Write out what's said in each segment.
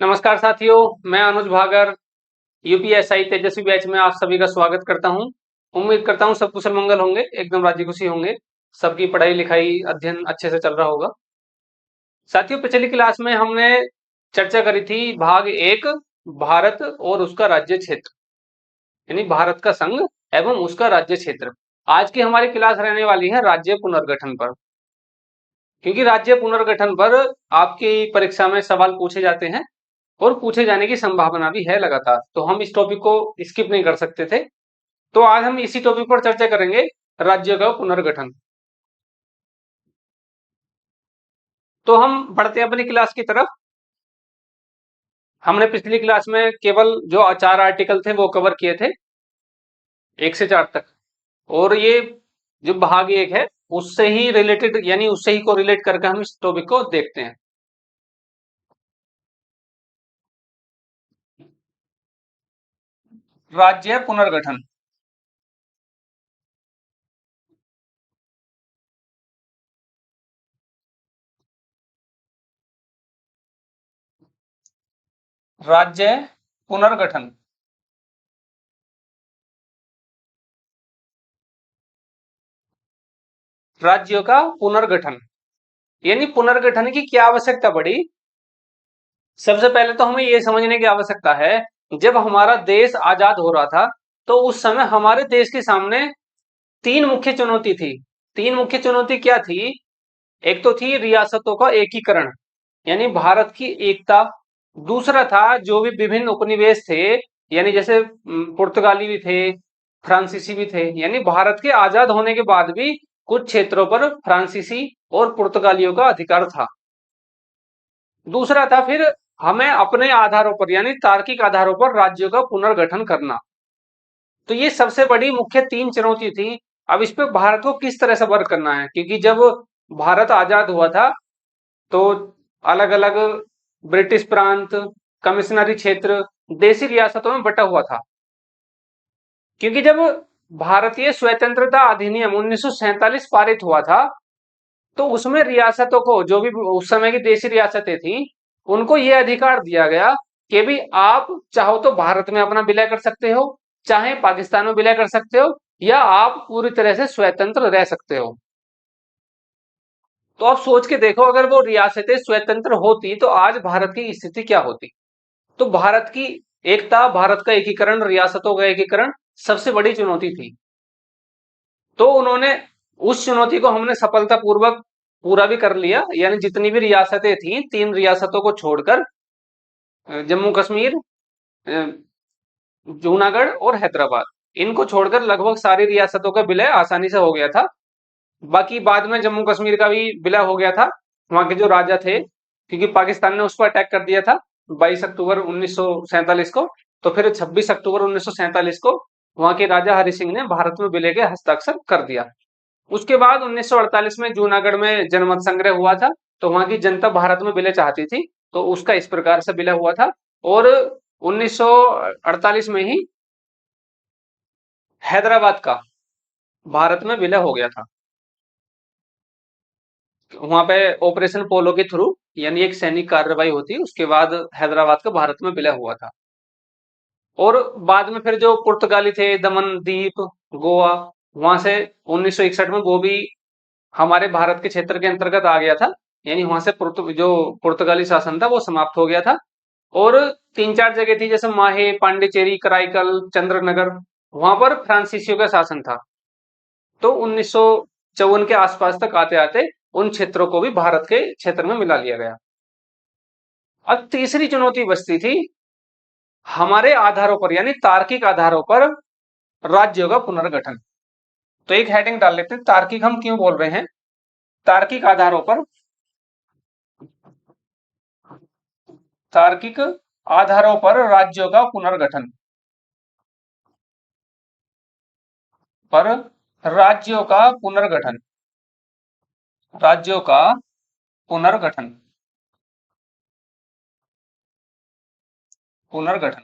नमस्कार साथियों, मैं अनुज भागर यूपीएसआई तेजस्वी बैच में आप सभी का स्वागत करता हूं। उम्मीद करता हूं सब कुशल मंगल होंगे, एकदम राजी खुशी होंगे। सबकी पढ़ाई लिखाई अध्ययन अच्छे से चल रहा होगा। साथियों, पिछली क्लास में हमने चर्चा करी थी भाग एक, भारत और उसका राज्य क्षेत्र, यानी भारत का संघ एवं उसका राज्य क्षेत्र। आज की हमारी क्लास रहने वाली है राज्य पुनर्गठन पर, क्योंकि राज्य पुनर्गठन पर आपकी परीक्षा में सवाल पूछे जाते हैं और पूछे जाने की संभावना भी है लगातार, तो हम इस टॉपिक को स्किप नहीं कर सकते थे। तो आज हम इसी टॉपिक पर चर्चा करेंगे, राज्य का पुनर्गठन। तो हम बढ़ते हैं अपनी क्लास की तरफ। हमने पिछली क्लास में केवल जो 4 आर्टिकल थे वो कवर किए थे, 1 से 4 तक। और ये जो भाग एक है उससे ही रिलेटेड, यानी उससे ही को रिलेट करके हम इस टॉपिक को देखते हैं। राज्य पुनर्गठन। राज्य पुनर्गठन। राज्यों का पुनर्गठन, यानी पुनर्गठन की क्या आवश्यकता पड़ी। सबसे पहले तो हमें यह समझने की आवश्यकता है, जब हमारा देश आजाद हो रहा था तो उस समय हमारे देश के सामने 3 मुख्य चुनौती थी। 3 मुख्य चुनौती क्या थी? एक तो थी रियासतों का एकीकरण, यानी भारत की एकता। दूसरा था जो भी विभिन्न उपनिवेश थे, यानी जैसे पुर्तगाली भी थे, फ्रांसीसी भी थे, यानी भारत के आजाद होने के बाद भी कुछ क्षेत्रों पर फ्रांसीसी और पुर्तगालियों का अधिकार था। दूसरा था फिर हमें अपने आधारों पर, यानी तार्किक आधारों पर राज्यों का पुनर्गठन करना। तो ये सबसे बड़ी मुख्य 3 चुनौती थी। अब इस पे भारत को किस तरह से वर्क करना है, क्योंकि जब भारत आजाद हुआ था तो अलग अलग ब्रिटिश प्रांत, कमिश्नरी क्षेत्र, देशी रियासतों में बटा हुआ था। क्योंकि जब भारतीय स्वतंत्रता अधिनियम 1947 पारित हुआ था तो उसमें रियासतों को, जो भी उस समय की देशी रियासतें थी, उनको यह अधिकार दिया गया कि भी आप चाहो तो भारत में अपना विलय कर सकते हो, चाहे पाकिस्तान में विलय कर सकते हो, या आप पूरी तरह से स्वतंत्र रह सकते हो। तो आप सोच के देखो, अगर वो रियासतें स्वतंत्र होती तो आज भारत की स्थिति क्या होती। तो भारत की एकता, भारत का एकीकरण, रियासतों का एकीकरण सबसे बड़ी चुनौती थी। तो उन्होंने उस चुनौती को हमने सफलतापूर्वक पूरा भी कर लिया, यानी जितनी भी रियासतें थी, 3 रियासतों को छोड़कर, जम्मू कश्मीर, जूनागढ़ और हैदराबाद, इनको छोड़कर लगभग सारी रियासतों का विलय आसानी से हो गया था। बाकी बाद में जम्मू कश्मीर का भी विलय हो गया था, वहां के जो राजा थे, क्योंकि पाकिस्तान ने उस पर अटैक कर दिया था 22 अक्टूबर 1947 को। तो फिर 26 अक्टूबर 1947 को वहां के राजा हरि सिंह ने भारत में विलय के हस्ताक्षर कर दिया। उसके बाद 1948 में जूनागढ़ में जनमत संग्रह हुआ था, तो वहां की जनता भारत में विलय चाहती थी, तो उसका इस प्रकार से विलय हुआ था। और 1948 में ही हैदराबाद का भारत में विलय हो गया था। वहां पे ऑपरेशन पोलो के थ्रू, यानी एक सैनिक कार्रवाई होती, उसके बाद हैदराबाद का भारत में विलय हुआ था। और बाद में फिर जो पुर्तगाली थे, दमन दीप, गोवा, वहां से 1961 में वो भी हमारे भारत के क्षेत्र के अंतर्गत आ गया था, यानी वहां से जो पुर्तगाली शासन था वो समाप्त हो गया था। और 3-4 जगह थी, जैसे माहे, पांडिचेरी, कराईकल, चंद्रनगर, वहां पर फ्रांसीसियों का शासन था। तो 1954 के आसपास तक आते आते उन क्षेत्रों को भी भारत के क्षेत्र में मिला लिया गया। अब तीसरी चुनौती बचती थी हमारे आधारों पर, यानी तार्किक आधारों पर राज्यों का पुनर्गठन। तो एक हेडिंग डाल लेते हैं, तार्किक हम क्यों बोल रहे हैं। तार्किक आधारों पर, तार्किक आधारों पर राज्यों का पुनर्गठन, पर राज्यों का पुनर्गठन, राज्यों का पुनर्गठन, पुनर्गठन।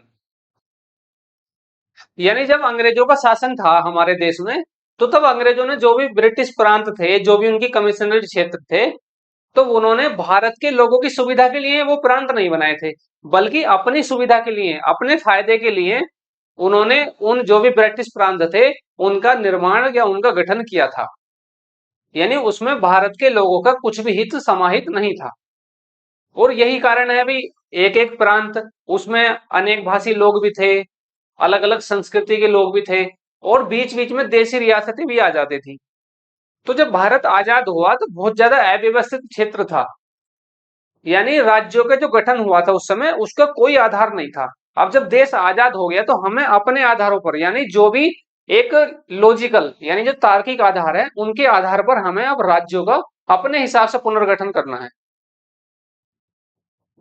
यानी जब अंग्रेजों का शासन था हमारे देश में, तो तब अंग्रेजों ने जो भी ब्रिटिश प्रांत थे, जो भी उनकी कमिश्नरी क्षेत्र थे, तो उन्होंने भारत के लोगों की सुविधा के लिए वो प्रांत नहीं बनाए थे, बल्कि अपनी सुविधा के लिए, अपने फायदे के लिए उन्होंने उन जो भी ब्रिटिश प्रांत थे उनका निर्माण या उनका गठन किया था। यानी उसमें भारत के लोगों का कुछ भी हित समाहित नहीं था। और यही कारण है भी, एक एक प्रांत, उसमें अनेक भाषी लोग भी थे, अलग अलग संस्कृति के लोग भी थे, और बीच बीच में देशी रियासतें भी आ जाती थी। तो जब भारत आजाद हुआ तो बहुत ज्यादा अव्यवस्थित क्षेत्र था, यानी राज्यों का जो गठन हुआ था उस समय उसका कोई आधार नहीं था। अब जब देश आजाद हो गया तो हमें अपने आधारों पर, यानी जो भी एक लॉजिकल, यानी जो तार्किक आधार है उनके आधार पर हमें अब राज्यों का अपने हिसाब से पुनर्गठन करना है।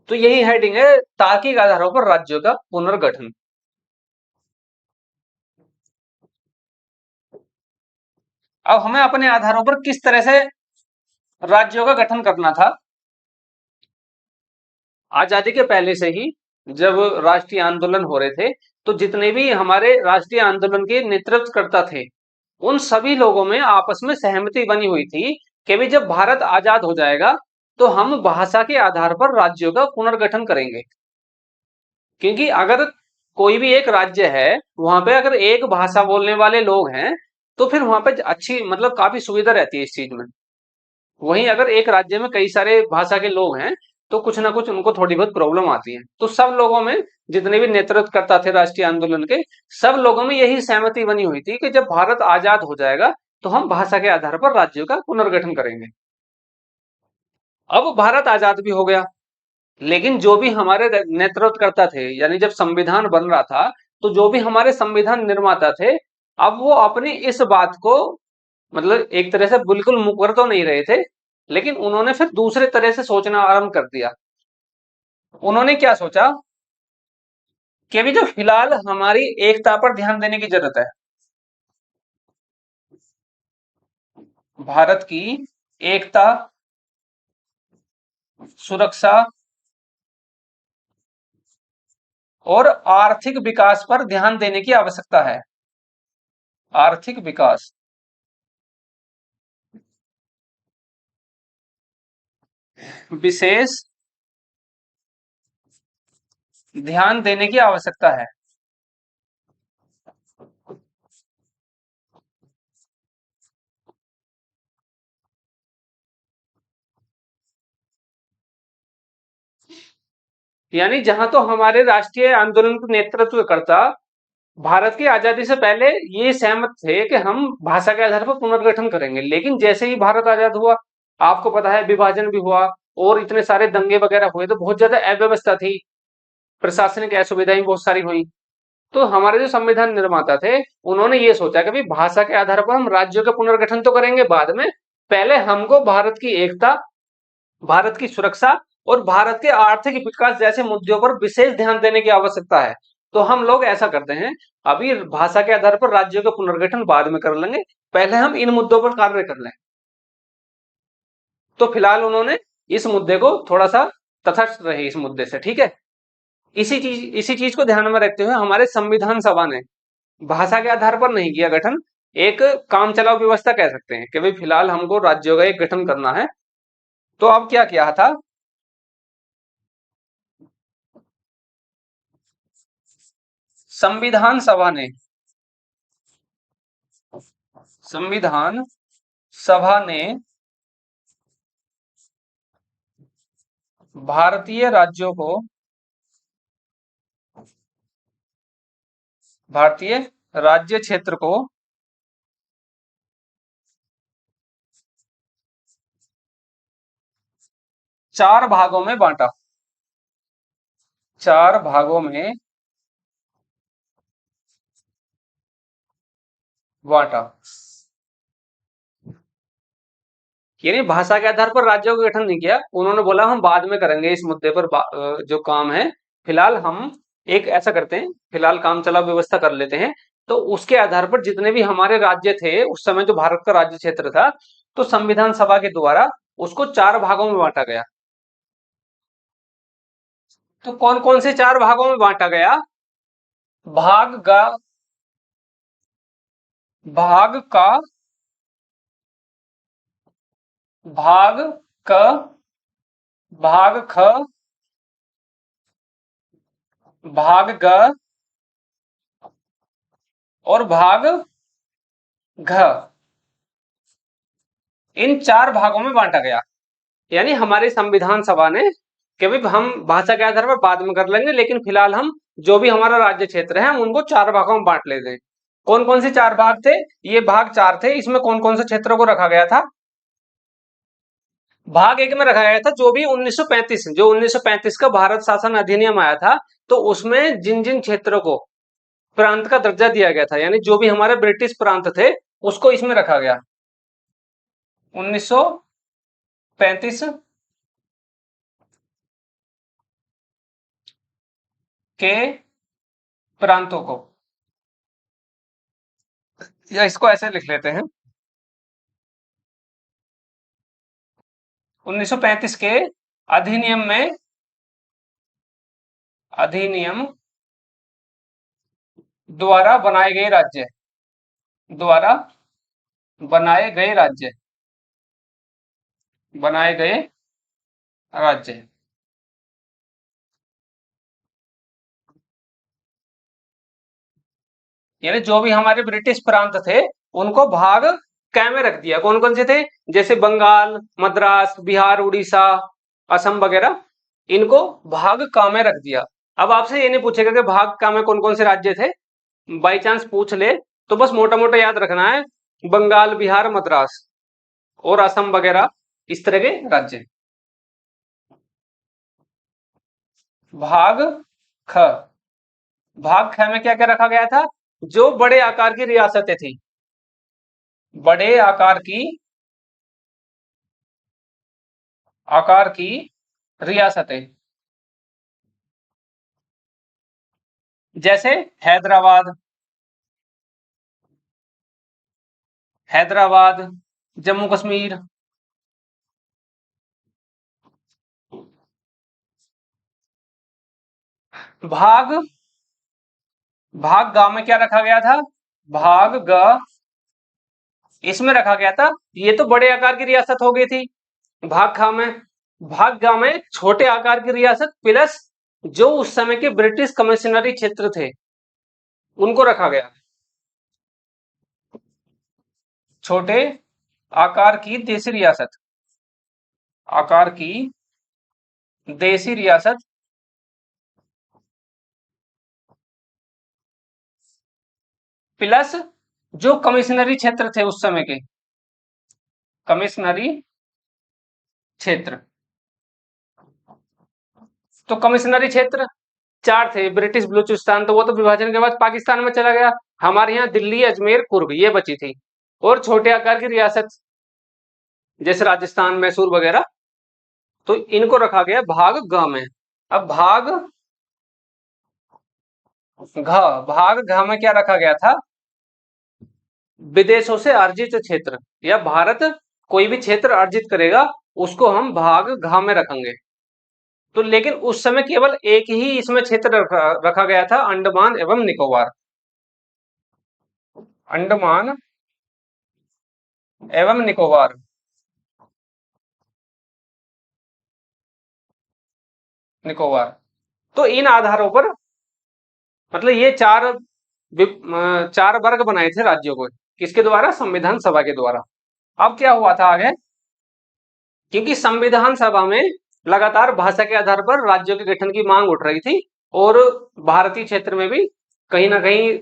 तो यही हेडिंग है, तार्किक आधारों पर राज्यों का पुनर्गठन। अब हमें अपने आधारों पर किस तरह से राज्यों का गठन करना था। आजादी के पहले से ही जब राष्ट्रीय आंदोलन हो रहे थे, तो जितने भी हमारे राष्ट्रीय आंदोलन के नेतृत्व करता थे, उन सभी लोगों में आपस में सहमति बनी हुई थी कि भी जब भारत आजाद हो जाएगा तो हम भाषा के आधार पर राज्यों का पुनर्गठन करेंगे। क्योंकि अगर कोई भी एक राज्य है, वहां पे अगर एक भाषा बोलने वाले लोग हैं, तो फिर वहां पे अच्छी, मतलब काफी सुविधा रहती है इस चीज में। वहीं अगर एक राज्य में कई सारे भाषा के लोग हैं, तो कुछ ना कुछ उनको थोड़ी बहुत प्रॉब्लम आती है। तो सब लोगों में, जितने भी नेतृत्व करता थे राष्ट्रीय आंदोलन के, सब लोगों में यही सहमति बनी हुई थी कि जब भारत आजाद हो जाएगा तो हम भाषा के आधार पर राज्यों का पुनर्गठन करेंगे। अब भारत आजाद भी हो गया, लेकिन जो भी हमारे नेतृत्व करता थे, यानी जब संविधान बन रहा था, तो जो भी हमारे संविधान निर्माता थे, अब वो अपनी इस बात को, मतलब एक तरह से बिल्कुल मुकर तो नहीं रहे थे, लेकिन उन्होंने फिर दूसरे तरह से सोचना आरंभ कर दिया। उन्होंने क्या सोचा कि अभी जो फिलहाल हमारी एकता पर ध्यान देने की जरूरत है। भारत की एकता, सुरक्षा और आर्थिक विकास पर ध्यान देने की आवश्यकता है। आर्थिक विकास, विशेष ध्यान देने की आवश्यकता है। यानी जहां तो हमारे राष्ट्रीय आंदोलन का नेतृत्व करता, भारत की आजादी से पहले ये सहमत थे कि हम भाषा के आधार पर पुनर्गठन करेंगे, लेकिन जैसे ही भारत आजाद हुआ, आपको पता है विभाजन भी हुआ और इतने सारे दंगे वगैरह हुए, तो बहुत ज्यादा अव्यवस्था थी, प्रशासनिक असुविधाएं बहुत सारी हुई। तो हमारे जो संविधान निर्माता थे, उन्होंने ये सोचा कि भाई भाषा के आधार पर हम राज्यों का पुनर्गठन तो करेंगे बाद में, पहले हमको भारत की एकता, भारत की सुरक्षा और भारत के आर्थिक विकास जैसे मुद्दों पर विशेष ध्यान देने की आवश्यकता है। तो हम लोग ऐसा करते हैं, अभी भाषा के आधार पर राज्यों का पुनर्गठन बाद में कर लेंगे, पहले हम इन मुद्दों पर कार्य कर लें। तो फिलहाल उन्होंने इस मुद्दे को थोड़ा सा तटस्थ रहे इस मुद्दे से, ठीक है। इसी चीज को ध्यान में रखते हुए हमारे संविधान सभा ने भाषा के आधार पर नहीं किया गठन, एक काम चलाओ व्यवस्था कह सकते हैं कि भाई फिलहाल हमको राज्यों का एक गठन करना है। तो अब क्या किया था, संविधान सभा ने, संविधान सभा ने भारतीय राज्यों को, भारतीय राज्य क्षेत्र को 4 भागों में बांटा, 4 भागों में बांटा। यानी भाषा के आधार पर राज्यों का गठन नहीं किया, उन्होंने बोला हम बाद में करेंगे इस मुद्दे पर जो काम है, फिलहाल हम एक ऐसा करते हैं, फिलहाल काम चलाओ व्यवस्था कर लेते हैं। तो उसके आधार पर जितने भी हमारे राज्य थे उस समय, जो भारत का राज्य क्षेत्र था, तो संविधान सभा के द्वारा उसको 4 भागों में बांटा गया। तो कौन कौन से 4 भागों में बांटा गया, भाग का, भाग का, भाग क, भाग ख, भाग ग और भाग घ, इन चार भागों में बांटा गया। यानी हमारी संविधान सभा ने कि भाई हम भाषा के आधार पर बाद में कर लेंगे, लेकिन फिलहाल हम जो भी हमारा राज्य क्षेत्र है हम उनको चार भागों में बांट लेते हैं। कौन कौन से चार भाग थे? ये भाग चार थे। इसमें कौन कौन से क्षेत्रों को रखा गया था? भाग एक में रखा गया था जो भी 1935 का भारत शासन अधिनियम आया था, तो उसमें जिन जिन क्षेत्रों को प्रांत का दर्जा दिया गया था, यानी जो भी हमारे ब्रिटिश प्रांत थे उसको इसमें रखा गया। 1935 के प्रांतों को, या इसको ऐसे लिख लेते हैं, 1935 के अधिनियम में, अधिनियम द्वारा बनाए गए राज्य, द्वारा बनाए गए राज्य, बनाए गए राज्य, यानी जो भी हमारे ब्रिटिश प्रांत थे उनको भाग क में रख दिया। कौन कौन से थे? जैसे बंगाल, मद्रास, बिहार, उड़ीसा, असम वगैरह, इनको भाग क में रख दिया। अब आपसे ये नहीं पूछेगा कि भाग क में कौन कौन से राज्य थे, बाई चांस पूछ ले तो बस मोटा मोटा याद रखना है, बंगाल, बिहार, मद्रास और असम वगैरह, इस तरह के राज्य। भाग ख, भाग ख में क्या क्या रखा गया था? जो बड़े आकार की रियासतें थी, बड़े आकार की रियासतें, जैसे हैदराबाद, हैदराबाद, जम्मू कश्मीर, भाग, भाग ग में क्या रखा गया था? भाग ग इसमें रखा गया था, ये तो बड़े आकार की रियासत हो गई थी। भाग खा में, भाग ग में छोटे आकार की रियासत प्लस जो उस समय के ब्रिटिश कमिश्नरी क्षेत्र थे उनको रखा गया। छोटे आकार की देशी रियासत, आकार की देशी रियासत प्लस जो कमिश्नरी क्षेत्र थे उस समय के, कमिश्नरी क्षेत्र। तो कमिश्नरी क्षेत्र चार थे, ब्रिटिश बलूचिस्तान तो वो तो विभाजन के बाद पाकिस्तान में चला गया, हमारे यहाँ दिल्ली, अजमेर, कुर्ग ये बची थी, और छोटे आकार की रियासत जैसे राजस्थान, मैसूर वगैरह, तो इनको रखा गया भाग ग में। अब भाग घ, भाग घ में क्या रखा गया था? विदेशों से अर्जित क्षेत्र, या भारत कोई भी क्षेत्र अर्जित करेगा उसको हम भाग घ में रखेंगे। तो लेकिन उस समय केवल एक ही इसमें क्षेत्र रखा गया था, अंडमान एवं निकोबार, अंडमान एवं निकोबार। निकोबार, तो इन आधारों पर, मतलब ये चार वर्ग बनाए थे राज्यों को, किसके द्वारा? संविधान सभा के द्वारा। अब क्या हुआ था आगे, क्योंकि संविधान सभा में लगातार भाषा के आधार पर राज्यों के गठन की मांग उठ रही थी, और भारतीय क्षेत्र में भी कहीं ना कहीं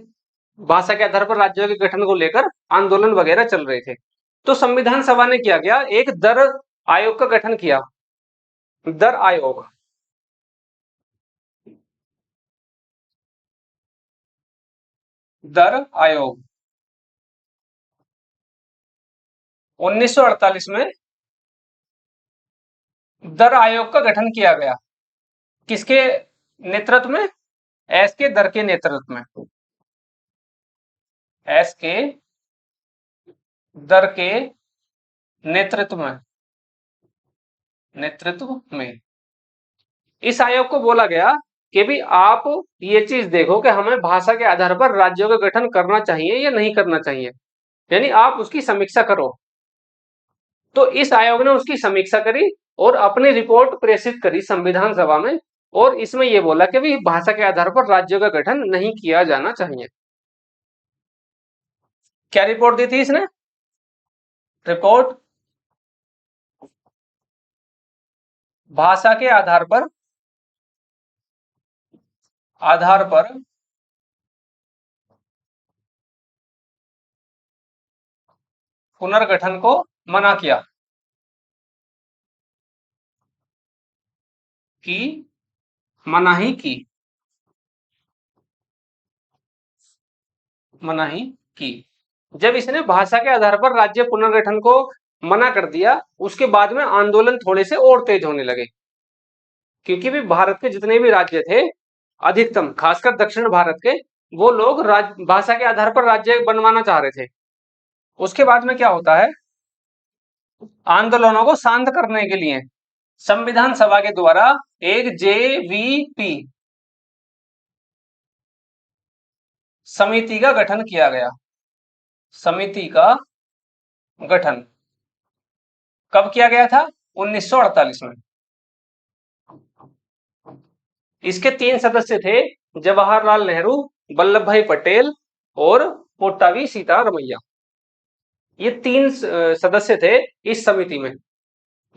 भाषा के आधार पर राज्यों के गठन को लेकर आंदोलन वगैरह चल रहे थे। तो संविधान सभा ने क्या किया, एक दर आयोग का गठन किया, दर आयोग, दर आयोग 1948 में दर आयोग का गठन किया गया। किसके नेतृत्व में? एस के दर के नेतृत्व में, एस के दर के नेतृत्व में, नेतृत्व में इस आयोग को बोला गया कि भी आप ये चीज देखो कि हमें भाषा के आधार पर राज्यों का गठन करना चाहिए या नहीं करना चाहिए, यानी आप उसकी समीक्षा करो। तो इस आयोग ने उसकी समीक्षा करी और अपनी रिपोर्ट प्रेषित करी संविधान सभा में, और इसमें यह बोला कि भी भाषा के आधार पर राज्यों का गठन नहीं किया जाना चाहिए। क्या रिपोर्ट दी थी इसने? रिपोर्ट भाषा के आधार पर पुनर्गठन को मना किया कि मनाही की मनाही की। जब इसने भाषा के आधार पर राज्य पुनर्गठन को मना कर दिया, उसके बाद में आंदोलन थोड़े से और तेज होने लगे, क्योंकि भी भारत के जितने भी राज्य थे, अधिकतम खासकर दक्षिण भारत के, वो लोग भाषा के आधार पर राज्य बनवाना चाह रहे थे। उसके बाद में क्या होता है, आंदोलनों को शांत करने के लिए संविधान सभा के द्वारा एक जेवीपी समिति का गठन किया गया। समिति का गठन कब किया गया था? 1948 में। इसके 3 सदस्य थे, जवाहरलाल नेहरू, वल्लभ भाई पटेल और कोट्टावी सीतारमैया। ये 3 सदस्य थे इस समिति में,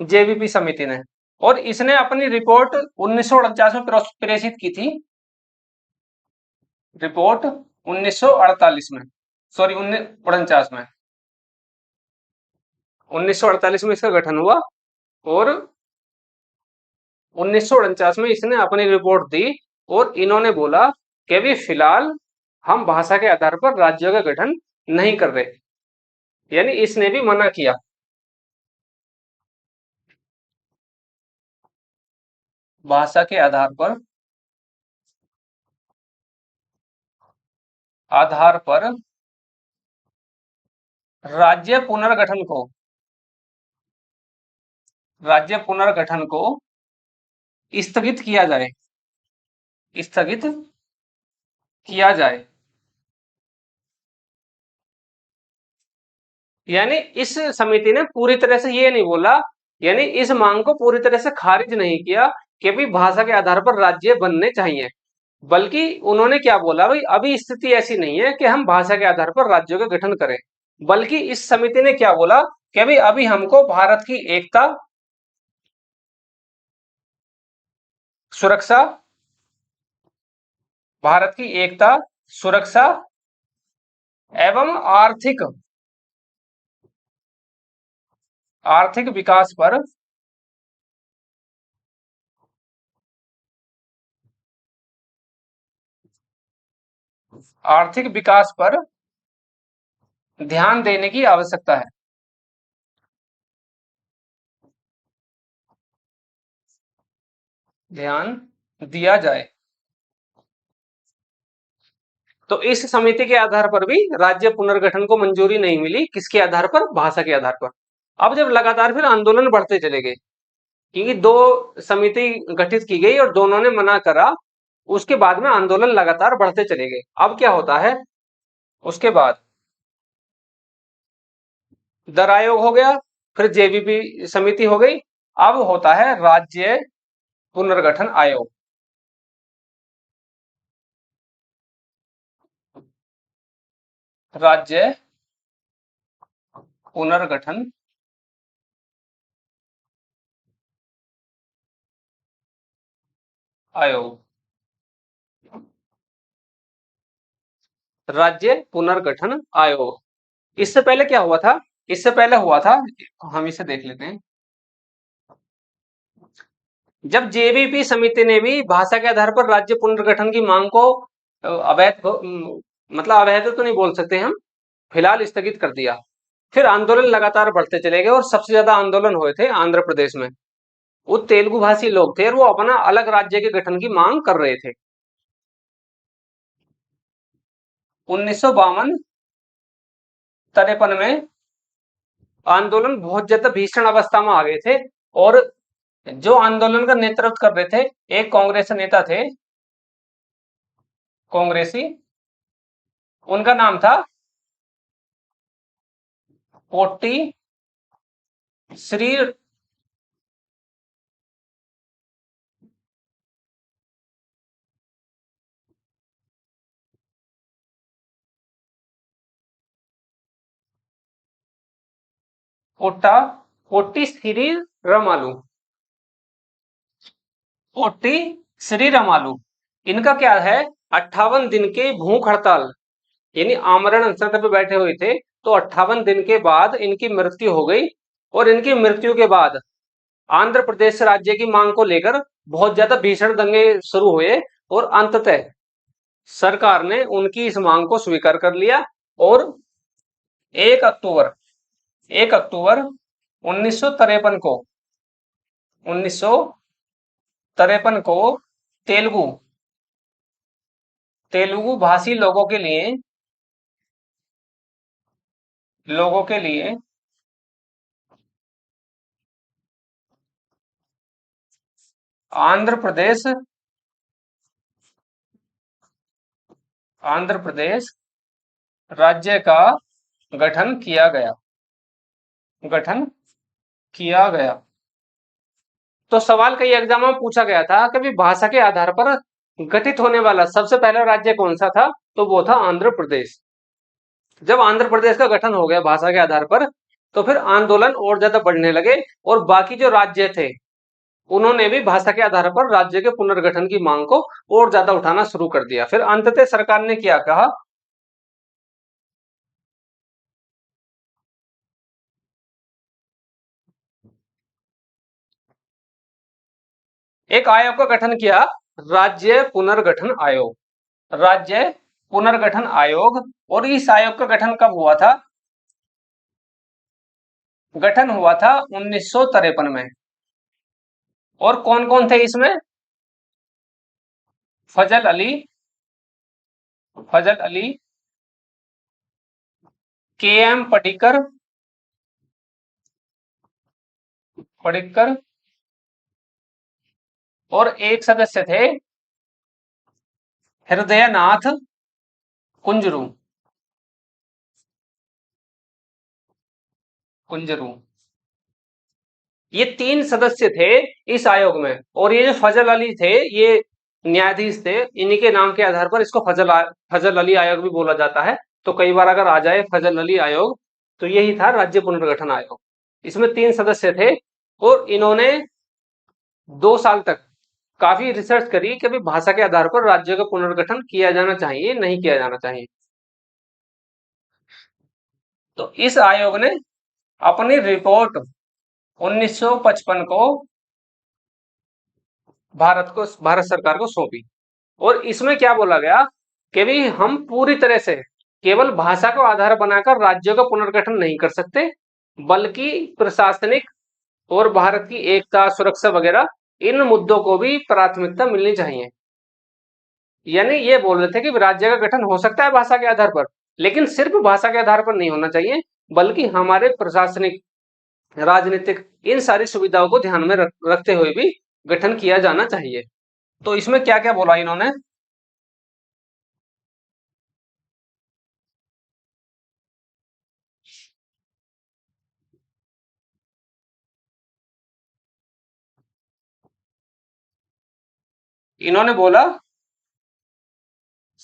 जेवीपी समिति ने। और इसने अपनी रिपोर्ट 1949 में प्रेषित की थी। रिपोर्ट 1948 में, सॉरी 1949 में, 1948 में इसका गठन हुआ और 1949 में इसने अपनी रिपोर्ट दी, और इन्होंने बोला कि भी फिलहाल हम भाषा के आधार पर राज्यों का गठन नहीं कर रहे, यानी इसने भी मना किया। भाषा के आधार पर राज्य पुनर्गठन को स्थगित किया जाए, स्थगित किया जाए। यानी इस समिति ने पूरी तरह से ये नहीं बोला, यानी इस मांग को पूरी तरह से खारिज नहीं किया कि भी भाषा के आधार पर राज्य बनने चाहिए, बल्कि उन्होंने क्या बोला, भाई अभी स्थिति ऐसी नहीं है कि हम भाषा के आधार पर राज्यों का गठन करें, बल्कि इस समिति ने क्या बोला कि भाई अभी हमको भारत की एकता, सुरक्षा, भारत की एकता, सुरक्षा एवं आर्थिक विकास पर आर्थिक विकास पर ध्यान देने की आवश्यकता है। ध्यान दिया जाए। तो इस समिति के आधार पर भी राज्य पुनर्गठन को मंजूरी नहीं मिली। किसके आधार पर? भाषा के आधार पर। अब जब लगातार फिर आंदोलन बढ़ते चले गए, क्योंकि 2 समिति गठित की गई और दोनों ने मना करा, उसके बाद में आंदोलन लगातार बढ़ते चले गए। अब क्या होता है, उसके बाद दर आयोग हो गया, फिर जेवीपी समिति हो गई, अब होता है राज्य पुनर्गठन आयोग। राज्य पुनर्गठन आयोग। राज्य पुनर्गठन आयोग। इससे पहले क्या हुआ था? इससे पहले हुआ था, हम इसे देख लेते हैं। जब जेवीपी समिति ने भी भाषा के आधार पर राज्य पुनर्गठन की मांग को अवैध, मतलब अवैध तो नहीं बोल सकते हम, फिलहाल स्थगित कर दिया। फिर आंदोलन लगातार बढ़ते चले गए और सबसे ज्यादा आंदोलन हुए थे आंध्र प्रदेश में। वो तेलुगु भाषी लोग थे और वो अपना अलग राज्य के गठन की मांग कर रहे थे। 1952-53 में आंदोलन बहुत ज्यादा भीषण अवस्था में आ गए थे, और जो आंदोलन का नेतृत्व कर रहे थे, एक कांग्रेस नेता थे, कांग्रेसी, उनका नाम था पोट्टी श्री पोट्टा पोट्टी श्री रमालू, पोट्टी श्री रमालू, इनका क्या है, 58 दिन के भूख हड़ताल यानी आमरण अनशन पे बैठे हुए थे, तो 58 दिन के बाद इनकी मृत्यु हो गई। और इनकी मृत्यु के बाद आंध्र प्रदेश राज्य की मांग को लेकर बहुत ज्यादा भीषण दंगे शुरू हुए, और अंततः सरकार ने उनकी इस मांग को स्वीकार कर लिया, और 1 अक्टूबर 1 अक्टूबर 1953 को 1953 को तेलुगु तेलुगु भाषी लोगों के लिए आंध्र प्रदेश आंध्र प्रदेश राज्य का गठन किया गया गठन किया गया। तो सवाल कई एग्जाम में पूछा गया था कि भी भाषा के आधार पर गठित होने वाला सबसे पहला राज्य कौन सा था, तो वो था आंध्र प्रदेश। जब आंध्र प्रदेश का गठन हो गया भाषा के आधार पर, तो फिर आंदोलन और ज्यादा बढ़ने लगे, और बाकी जो राज्य थे उन्होंने भी भाषा के आधार पर राज्य के पुनर्गठन की मांग को और ज्यादा उठाना शुरू कर दिया। फिर अंततः सरकार ने क्या कहा, एक आयोग का गठन किया, राज्य पुनर्गठन आयोग। राज्य पुनर्गठन आयोग, और इस आयोग का गठन कब हुआ था, गठन हुआ था 1953 में। और कौन कौन थे इसमें, फजल अली फजल अली, के एम पडिक्कर, और एक सदस्य थे हृदयनाथ कुंजरू कुंजरू। ये 3 सदस्य थे इस आयोग में, और ये जो फजल अली थे ये न्यायाधीश थे। इन्हीं के नाम के आधार पर इसको फजल अली आयोग भी बोला जाता है। तो कई बार अगर आ जाए फजल अली आयोग, तो यही था राज्य पुनर्गठन आयोग। इसमें 3 सदस्य थे, और इन्होंने 2 साल तक काफी रिसर्च करी कि भाई भाषा के आधार पर राज्य का पुनर्गठन किया जाना चाहिए नहीं किया जाना चाहिए। तो इस आयोग ने अपनी रिपोर्ट 1955 को भारत सरकार को सौंपी, और इसमें क्या बोला गया कि भी हम पूरी तरह से केवल भाषा को आधार बनाकर राज्यों का पुनर्गठन नहीं कर सकते, बल्कि प्रशासनिक और भारत की एकता सुरक्षा वगैरह इन मुद्दों को भी प्राथमिकता मिलनी चाहिए। यानी ये बोल रहे थे कि राज्य का गठन हो सकता है भाषा के आधार पर, लेकिन सिर्फ भाषा के आधार पर नहीं होना चाहिए, बल्कि हमारे प्रशासनिक राजनीतिक इन सारी सुविधाओं को ध्यान में रखते हुए भी गठन किया जाना चाहिए। तो इसमें क्या क्या बोला इन्होंने, इन्होंने बोला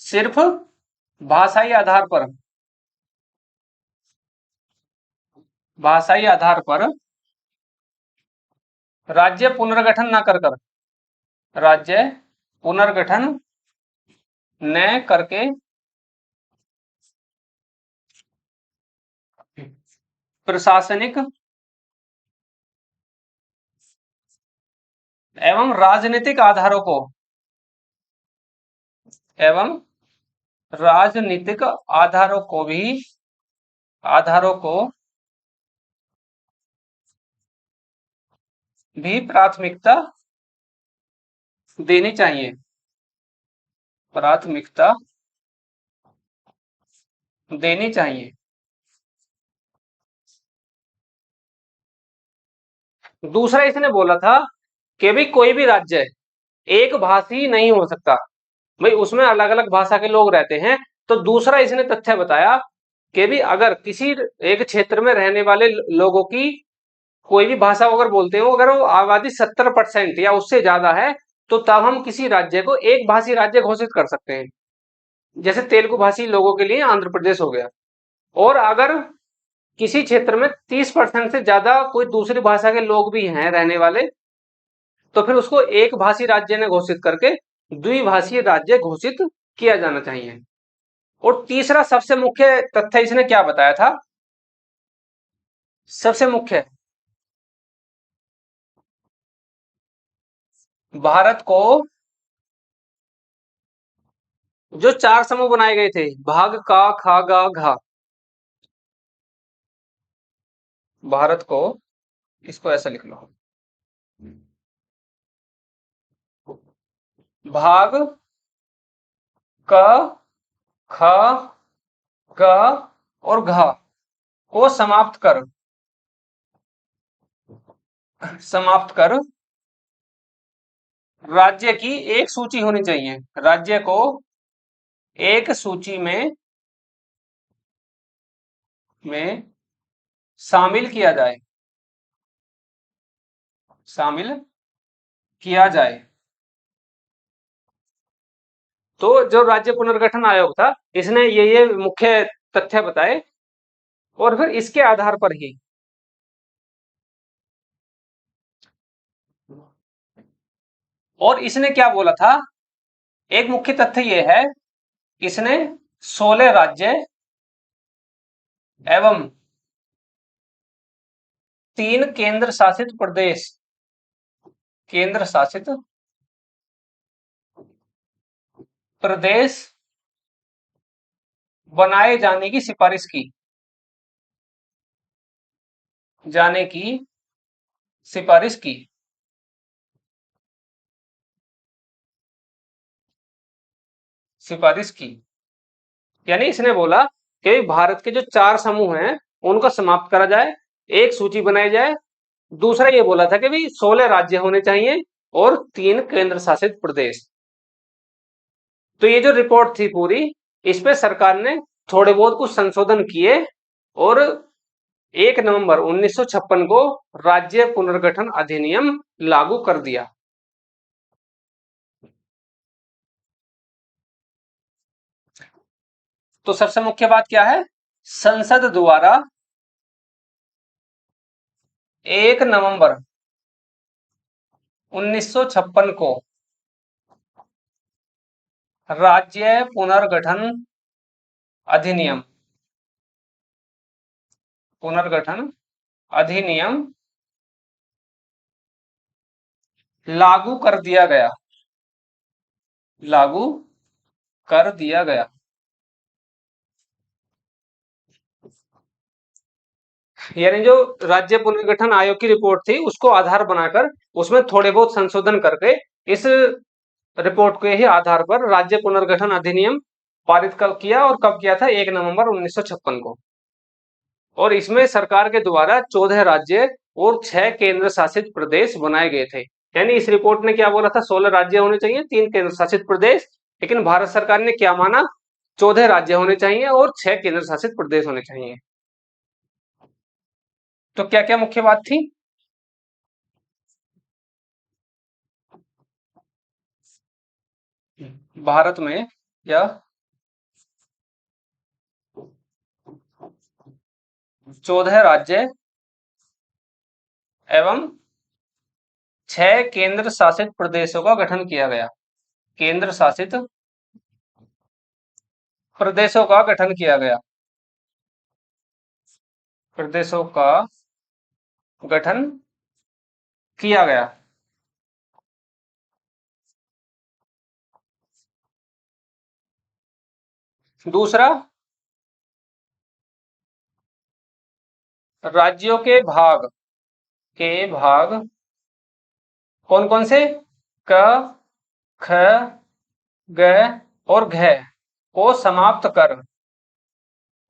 सिर्फ भाषाई आधार पर भाषाई आधार पर राज्य पुनर्गठन न कर कर राज्य पुनर्गठन न करके प्रशासनिक एवं राजनीतिक एवं राजनीतिक आधारों को भी प्राथमिकता देनी चाहिए प्राथमिकता देनी चाहिए। दूसरा इसने बोला था कि भी कोई भी राज्य एक भाषी नहीं हो सकता, भाई उसमें अलग अलग भाषा के लोग रहते हैं। तो दूसरा इसने तथ्य बताया कि भी अगर किसी एक क्षेत्र में रहने वाले लोगों की कोई भी भाषा अगर बोलते हो, अगर वो आबादी 70% या उससे ज्यादा है, तो तब हम किसी राज्य को एक भाषी राज्य घोषित कर सकते हैं। जैसे तेलुगु भाषी लोगों के लिए आंध्र प्रदेश हो गया। और अगर किसी क्षेत्र में 30% से ज्यादा कोई दूसरी भाषा के लोग भी हैं रहने वाले, तो फिर उसको एक भाषी राज्य ने घोषित करके द्विभाषीय राज्य घोषित किया जाना चाहिए। और तीसरा सबसे मुख्य तथ्य इसने क्या बताया था? सबसे मुख्य, भारत को जो 4 समूह बनाए गए थे, भाग का खा गा घा, भारत को, इसको ऐसा लिख लो, भाग क ख ग और घ को समाप्त कर राज्य की एक सूची होनी चाहिए। राज्य को एक सूची में शामिल किया जाए, शामिल किया जाए। तो जो राज्य पुनर्गठन आयोग था, इसने ये मुख्य तथ्य बताए, और फिर इसके आधार पर ही और इसने क्या बोला था? एक मुख्य तथ्य ये है, इसने 16 राज्य एवं 3 केंद्र शासित प्रदेश, केंद्र शासित प्रदेश बनाए जाने की सिफारिश की, जाने की सिफारिश की। सिफारिश की यानी इसने बोला कि भारत के जो 4 समूह हैं उनको समाप्त करा जाए, एक सूची बनाई जाए। दूसरा ये बोला था कि भाई 16 राज्य होने चाहिए और 3 केंद्र शासित प्रदेश। तो ये जो रिपोर्ट थी पूरी, इस पे सरकार ने थोड़े बहुत कुछ संशोधन किए और 1 नवंबर 1956 को राज्य पुनर्गठन अधिनियम लागू कर दिया। तो सबसे मुख्य बात क्या है? संसद द्वारा 1 नवंबर 1956 को राज्य पुनर्गठन अधिनियम, पुनर्गठन अधिनियम लागू कर दिया गया, लागू कर दिया गया। यानी जो राज्य पुनर्गठन आयोग की रिपोर्ट थी उसको आधार बनाकर उसमें थोड़े बहुत संशोधन करके इस रिपोर्ट के ही आधार पर राज्य पुनर्गठन अधिनियम पारित कब किया, और कब किया था? 1 नवंबर 1956 को। और इसमें सरकार के द्वारा 14 राज्य और 6 केंद्र शासित प्रदेश बनाए गए थे। यानी इस रिपोर्ट ने क्या बोला था? 16 राज्य होने चाहिए, 3 केंद्र शासित प्रदेश, लेकिन भारत सरकार ने क्या माना? 14 राज्य होने चाहिए और 6 केंद्र शासित प्रदेश होने चाहिए। तो क्या क्या मुख्य बात थी? भारत में या 14 राज्य एवं 6 केंद्र शासित प्रदेशों का गठन किया गया। केंद्र शासित प्रदेशों का गठन किया गया, प्रदेशों का गठन किया गया। दूसरा, राज्यों के भाग कौन कौन से? क, ख, ग और घ को समाप्त कर,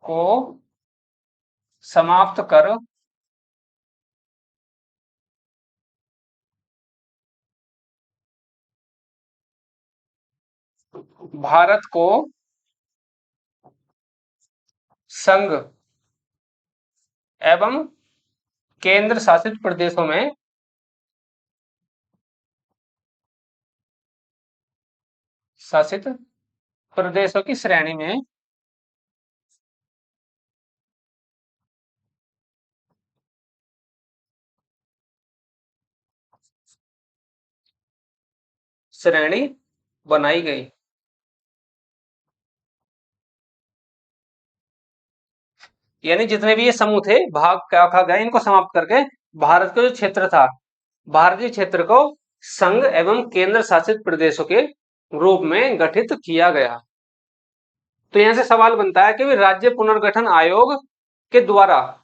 को समाप्त कर भारत को संघ एवं केंद्र शासित प्रदेशों में शासित प्रदेशों की श्रेणी में श्रेणी बनाई गई। यानी जितने भी ये समूह थे, भाग क्या कहा गया, इनको समाप्त करके भारत का जो क्षेत्र था, भारतीय क्षेत्र को संघ एवं केंद्र शासित प्रदेशों के रूप में गठित किया गया। तो यहां से सवाल बनता है कि भी राज्य पुनर्गठन आयोग के द्वारा,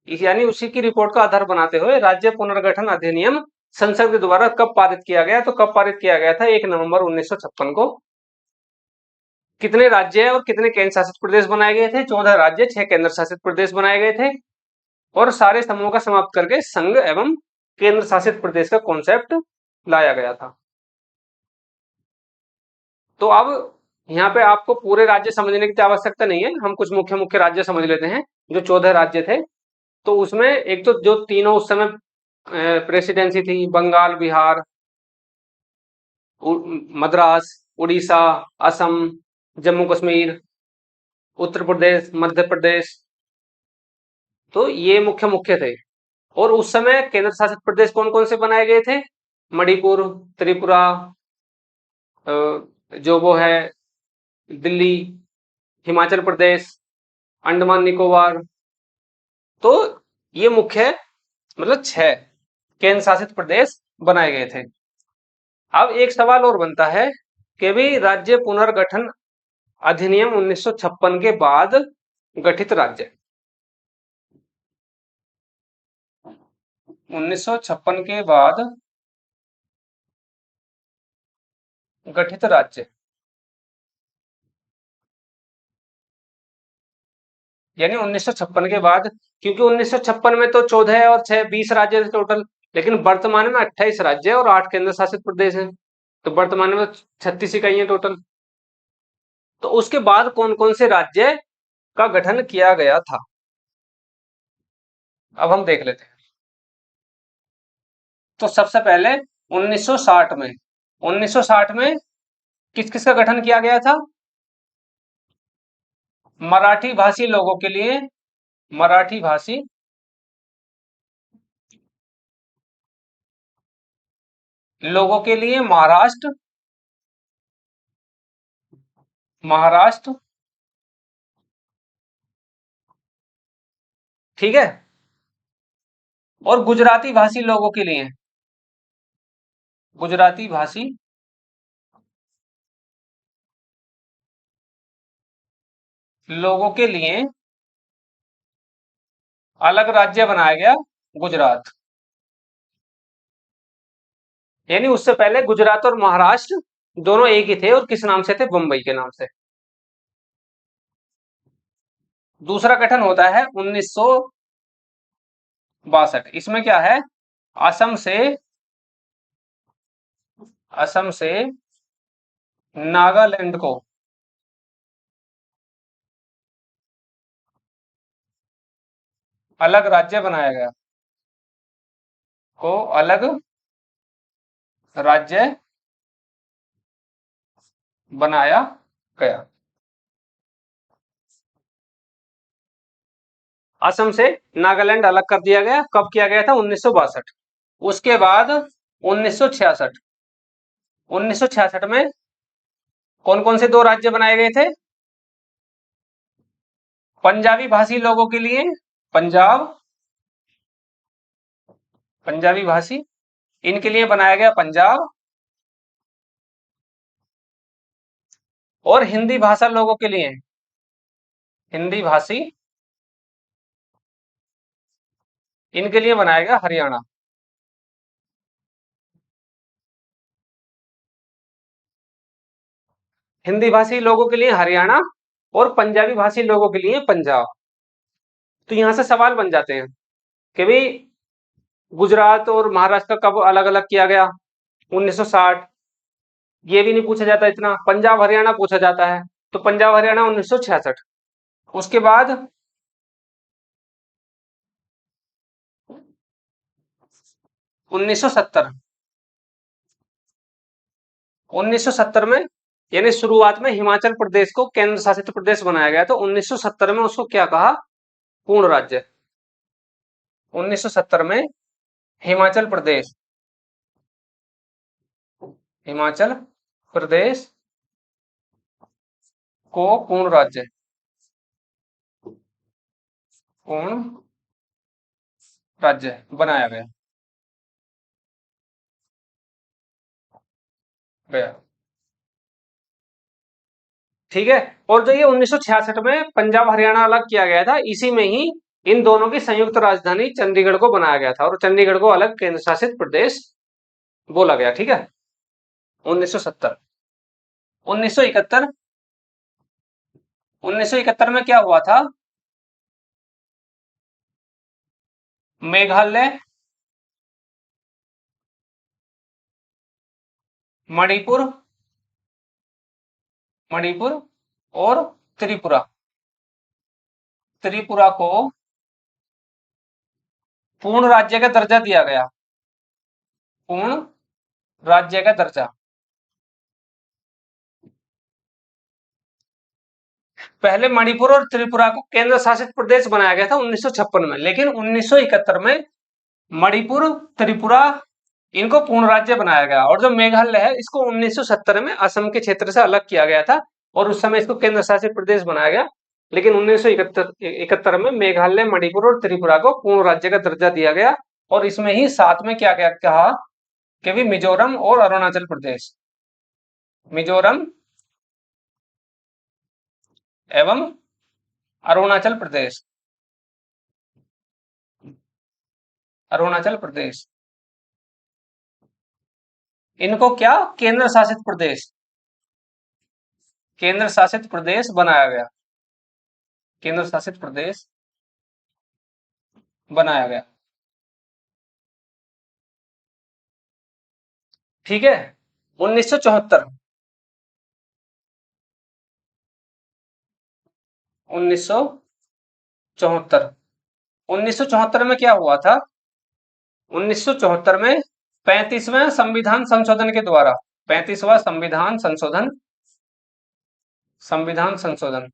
यानी उसी की रिपोर्ट का आधार बनाते हुए राज्य पुनर्गठन अधिनियम संसद के द्वारा कब पारित किया गया? तो कब पारित किया गया था? 1 नवंबर 1956 को। कितने राज्य और कितने केंद्र शासित प्रदेश बनाए गए थे? 14 राज्य, 6 केंद्र शासित प्रदेश बनाए गए थे, और सारे समूहों का समाप्त करके संघ एवं केंद्र शासित प्रदेश का कॉन्सेप्ट लाया गया था। तो अब यहाँ पे आपको पूरे राज्य समझने की आवश्यकता नहीं है, हम कुछ मुख्य मुख्य राज्य समझ लेते हैं। जो 14 राज्य थे, तो उसमें एक तो जो तीनों उस समय प्रेसिडेंसी थी, बंगाल, बिहार, मद्रास, उड़ीसा, असम, जम्मू कश्मीर, उत्तर प्रदेश, मध्य प्रदेश, तो ये मुख्य मुख्य थे। और उस समय केंद्र शासित प्रदेश कौन कौन से बनाए गए थे? मणिपुर, त्रिपुरा, जो वो है दिल्ली, हिमाचल प्रदेश, अंडमान निकोबार। तो ये मुख्य मतलब 6 केंद्र शासित प्रदेश बनाए गए थे। अब एक सवाल और बनता है कि भी राज्य पुनर्गठन अधिनियम 1956 के बाद गठित राज्य, 1956 के बाद गठित राज्य, यानी 1956 के बाद, क्योंकि 1956 में तो 14 और 6 20 राज्य थे टोटल, लेकिन वर्तमान में 28 राज्य और 8 केंद्र शासित प्रदेश हैं, तो वर्तमान में 36 इकाइयां टोटल। तो उसके बाद कौन कौन से राज्य का गठन किया गया था, अब हम देख लेते हैं। तो सबसे पहले 1960 में, 1960 में किस किस का गठन किया गया था? मराठी भाषी लोगों के लिए, मराठी भाषी लोगों के लिए महाराष्ट्र, महाराष्ट्र, ठीक है, और गुजराती भाषी लोगों के लिए, गुजराती भाषी लोगों के लिए अलग राज्य बनाया गया, गुजरात। यानी उससे पहले गुजरात और महाराष्ट्र दोनों एक ही थे, और किस नाम से थे? बंबई के नाम से। दूसरा गठन होता है 1962, इसमें क्या है? असम से, असम से नागालैंड को अलग राज्य बनाया गया, को अलग राज्य बनाया गया। असम से नागालैंड अलग कर दिया गया, कब किया गया था? 1962। उसके बाद 1966, 1966 में कौन कौन से 2 राज्य बनाए गए थे? पंजाबी भाषी लोगों के लिए पंजाब, पंजाबी भाषी, इनके लिए बनाया गया पंजाब, और हिंदी भाषा लोगों के लिए, हिंदी भाषी, इनके लिए बनाया गया हरियाणा। हिंदी भाषी लोगों के लिए हरियाणा, और पंजाबी भाषी लोगों के लिए पंजाब। तो यहां से सवाल बन जाते हैं कि भाई गुजरात और महाराष्ट्र कब अलग अलग किया गया? 1960। ये भी नहीं पूछा जाता इतना। पंजाब हरियाणा पूछा जाता है, तो पंजाब हरियाणा 1966। उसके बाद 1970, 1970 में, यानी शुरुआत में हिमाचल प्रदेश को केंद्र शासित प्रदेश बनाया गया, तो 1970 में उसको क्या कहा? पूर्ण राज्य। 1970 में हिमाचल प्रदेश, हिमाचल प्रदेश को पूर्ण राज्य बनाया गया। ठीक है। और जो ये 1966 में पंजाब हरियाणा अलग किया गया था, इसी में ही इन दोनों की संयुक्त राजधानी चंडीगढ़ को बनाया गया था और चंडीगढ़ को अलग केंद्र शासित प्रदेश बोला गया। ठीक है। 1970। 1971। 1971 में क्या हुआ था? मेघालय, मणिपुर मणिपुर और त्रिपुरा त्रिपुरा को पूर्ण राज्य का दर्जा दिया गया। पूर्ण राज्य का दर्जा। पहले मणिपुर और त्रिपुरा को केंद्र शासित प्रदेश बनाया गया था 1956 में, लेकिन 1971 में मणिपुर, त्रिपुरा इनको पूर्ण राज्य बनाया गया। और जो मेघालय है इसको 1970 में असम के क्षेत्र से अलग किया गया था और उस समय इसको केंद्र शासित प्रदेश बनाया गया। लेकिन 1971 में मेघालय, मणिपुर और त्रिपुरा को पूर्ण राज्य का दर्जा दिया गया। और इसमें ही साथ में क्या क्या कहा कि भी मिजोरम और अरुणाचल प्रदेश, मिजोरम एवं अरुणाचल प्रदेश, अरुणाचल प्रदेश इनको क्या केंद्र शासित प्रदेश, केंद्र शासित प्रदेश बनाया गया। केंद्र शासित प्रदेश बनाया गया। ठीक है। 1974। 1974। 1974 में क्या हुआ था? 1974 में 35वें संविधान संशोधन के द्वारा, 35वां संविधान संशोधन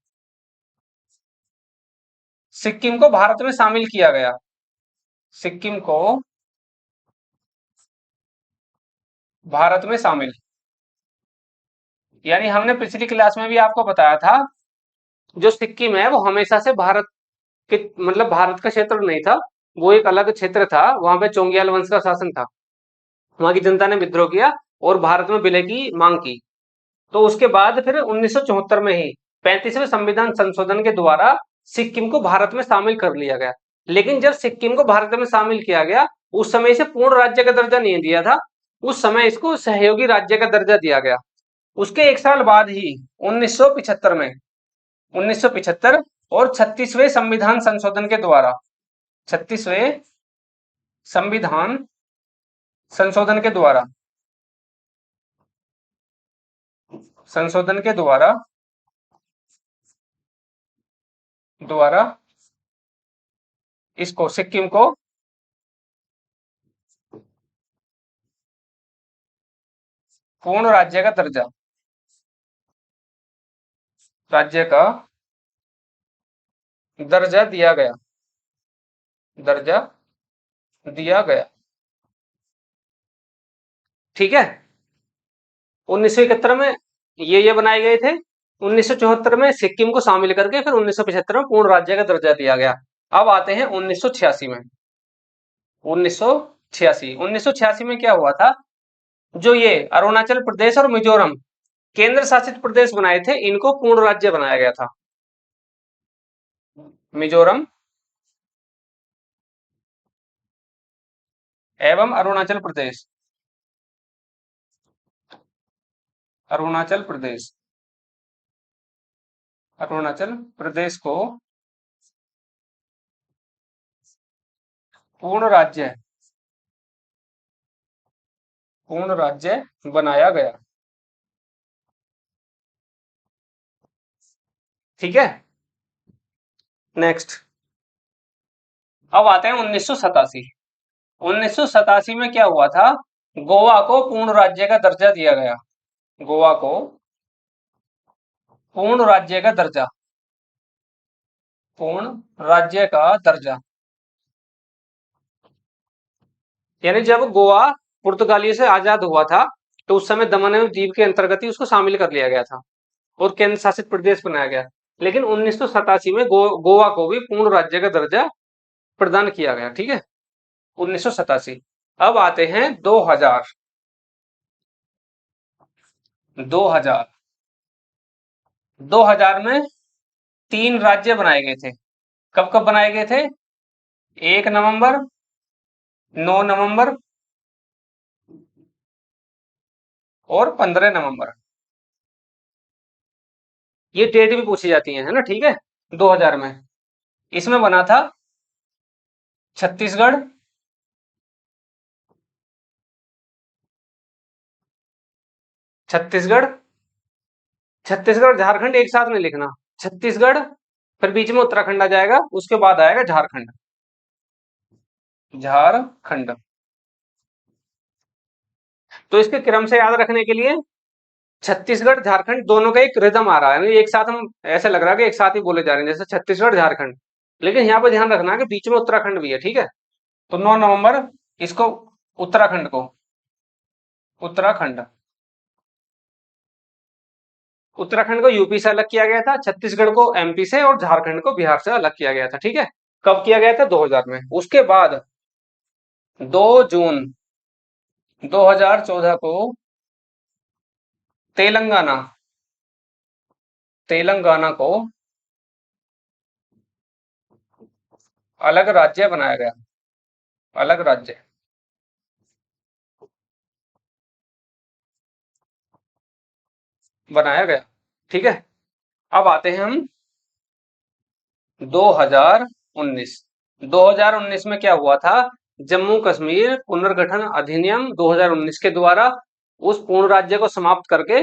सिक्किम को भारत में शामिल किया गया। सिक्किम को भारत में शामिल, यानी हमने पिछली क्लास में भी आपको बताया था, जो सिक्किम है वो हमेशा से भारत के मतलब भारत का क्षेत्र नहीं था, वो एक अलग क्षेत्र था। वहां पे चोंगियाल वंश का शासन था। वहां की जनता ने विद्रोह किया और भारत में विलय की मांग की। तो उसके बाद फिर 1974 में ही 35वें संविधान संशोधन के द्वारा सिक्किम को भारत में शामिल कर लिया गया। लेकिन जब सिक्किम को भारत में शामिल किया गया, उस समय इसे पूर्ण राज्य का दर्जा नहीं दिया था, उस समय इसको सहयोगी राज्य का दर्जा दिया गया। उसके एक साल बाद ही 1975 में 1975 और 36वें संविधान संशोधन के द्वारा, 36वें संविधान संशोधन के द्वारा, संशोधन के द्वारा द्वारा इसको सिक्किम को पूर्ण राज्य का दर्जा, राज्य का दर्जा दिया गया, दर्जा दिया गया। ठीक है। 1971 में ये बनाए गए थे। 1974 में सिक्किम को शामिल करके फिर 1975 में पूर्ण राज्य का दर्जा दिया गया। अब आते हैं 1986 में। 1986 में क्या हुआ था? जो ये अरुणाचल प्रदेश और मिजोरम केंद्र शासित प्रदेश बनाए थे, इनको पूर्ण राज्य बनाया गया था। मिजोरम एवं अरुणाचल प्रदेश, अरुणाचल प्रदेश, अरुणाचल प्रदेश को पूर्ण राज्य, पूर्ण राज्य बनाया गया। ठीक है। नेक्स्ट, अब आते हैं 1987। 1987 में क्या हुआ था? गोवा को पूर्ण राज्य का दर्जा दिया गया। गोवा को पूर्ण राज्य का दर्जा, पूर्ण राज्य का दर्जा। यानी जब गोवा पुर्तगालियों से आजाद हुआ था, तो उस समय दमन एवं दीव के अंतर्गत ही उसको शामिल कर लिया गया था और केंद्र शासित प्रदेश बनाया गया। लेकिन 1987 में गोवा को भी पूर्ण राज्य का दर्जा प्रदान किया गया। ठीक है, 1987। अब आते हैं 2000। 2000 2000 में 3 राज्य बनाए गए थे। कब कब बनाए गए थे? 1 नवंबर, 9 नवंबर और 15 नवंबर। ये डेट भी पूछी जाती है ना? ठीक है, 2000 में इसमें बना था छत्तीसगढ़, छत्तीसगढ़, छत्तीसगढ़ झारखंड एक साथ में लिखना। छत्तीसगढ़, फिर बीच में उत्तराखंड आ जाएगा, उसके बाद आएगा झारखंड। झारखंड। तो इसके क्रम से याद रखने के लिए छत्तीसगढ़ झारखंड दोनों का एक रिदम आ रहा है, एक साथ हम ऐसा लग रहा है कि एक साथ ही बोले जा रहे हैं, जैसे छत्तीसगढ़ झारखंड। लेकिन यहाँ पे ध्यान रखना है कि बीच में उत्तराखंड भी है। ठीक है, तो 9 नवंबर इसको उत्तराखंड को उत्तराखंड उत्तराखंड को यूपी से अलग किया गया था, छत्तीसगढ़ को एमपी से और झारखंड को बिहार से अलग किया गया था। ठीक है, कब किया गया था? 2000 में। उसके बाद 2 जून 2014 को तेलंगाना तेलंगाना को अलग राज्य बनाया गया। अलग राज्य बनाया गया। ठीक है, अब आते हैं हम 2019। 2019 में क्या हुआ था? जम्मू कश्मीर पुनर्गठन अधिनियम 2019 के द्वारा उस पूर्ण राज्य को समाप्त करके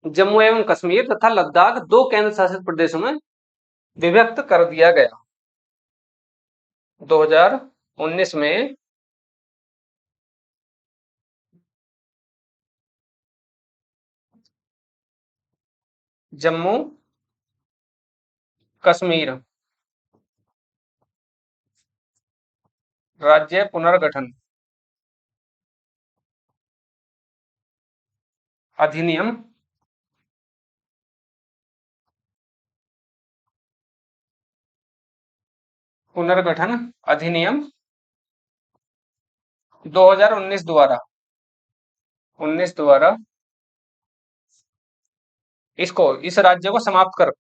जम्मू एवं कश्मीर तथा लद्दाख 2 केंद्र शासित प्रदेशों में विभक्त कर दिया गया। 2019 में जम्मू कश्मीर राज्य पुनर्गठन अधिनियम पुनर्गठन अधिनियम 2019 द्वारा 19 द्वारा इसको इस राज्य को समाप्त कर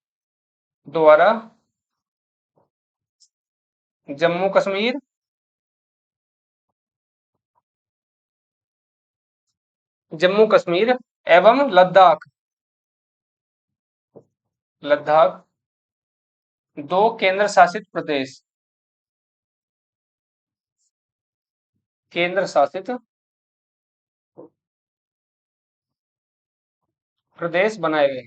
द्वारा जम्मू कश्मीर जम्मू कश्मीर एवं लद्दाख लद्दाख 2 केंद्र शासित प्रदेश केंद्र शासित प्रदेश बनाए गए।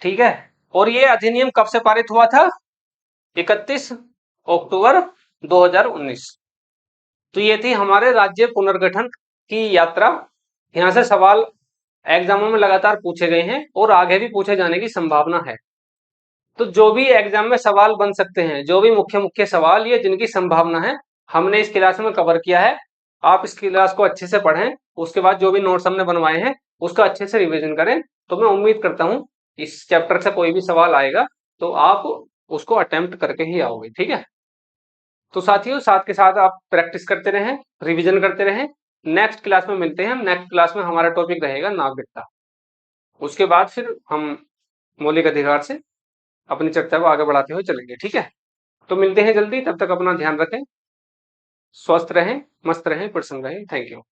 ठीक है, और ये अधिनियम कब से पारित हुआ था? 31 अक्टूबर 2019। तो ये थी हमारे राज्य पुनर्गठन की यात्रा। यहाँ से सवाल एग्जामों में लगातार पूछे गए हैं और आगे भी पूछे जाने की संभावना है। तो जो भी एग्जाम में सवाल बन सकते हैं, जो भी मुख्य मुख्य सवाल ये जिनकी संभावना है, हमने इस क्लास में कवर किया है। आप इस क्लास को अच्छे से पढ़ें, उसके बाद जो भी नोट्स हमने बनवाए हैं उसका अच्छे से रिवीजन करें। तो मैं उम्मीद करता हूं इस चैप्टर से कोई भी सवाल आएगा तो आप उसको अटेम्प्ट करके ही आओगे। ठीक है, तो साथियों साथ के साथ आप प्रैक्टिस करते रहें, रिविजन करते रहें। नेक्स्ट क्लास में मिलते हैं। नेक्स्ट क्लास में हमारा टॉपिक रहेगा नागरिकता। उसके बाद फिर हम मौलिक अधिकार से अपनी चर्चा को आगे बढ़ाते हुए चलेंगे। ठीक है, तो मिलते हैं जल्दी, तब तक अपना ध्यान रखें, स्वस्थ रहें, मस्त रहें, प्रसन्न रहें। Thank you.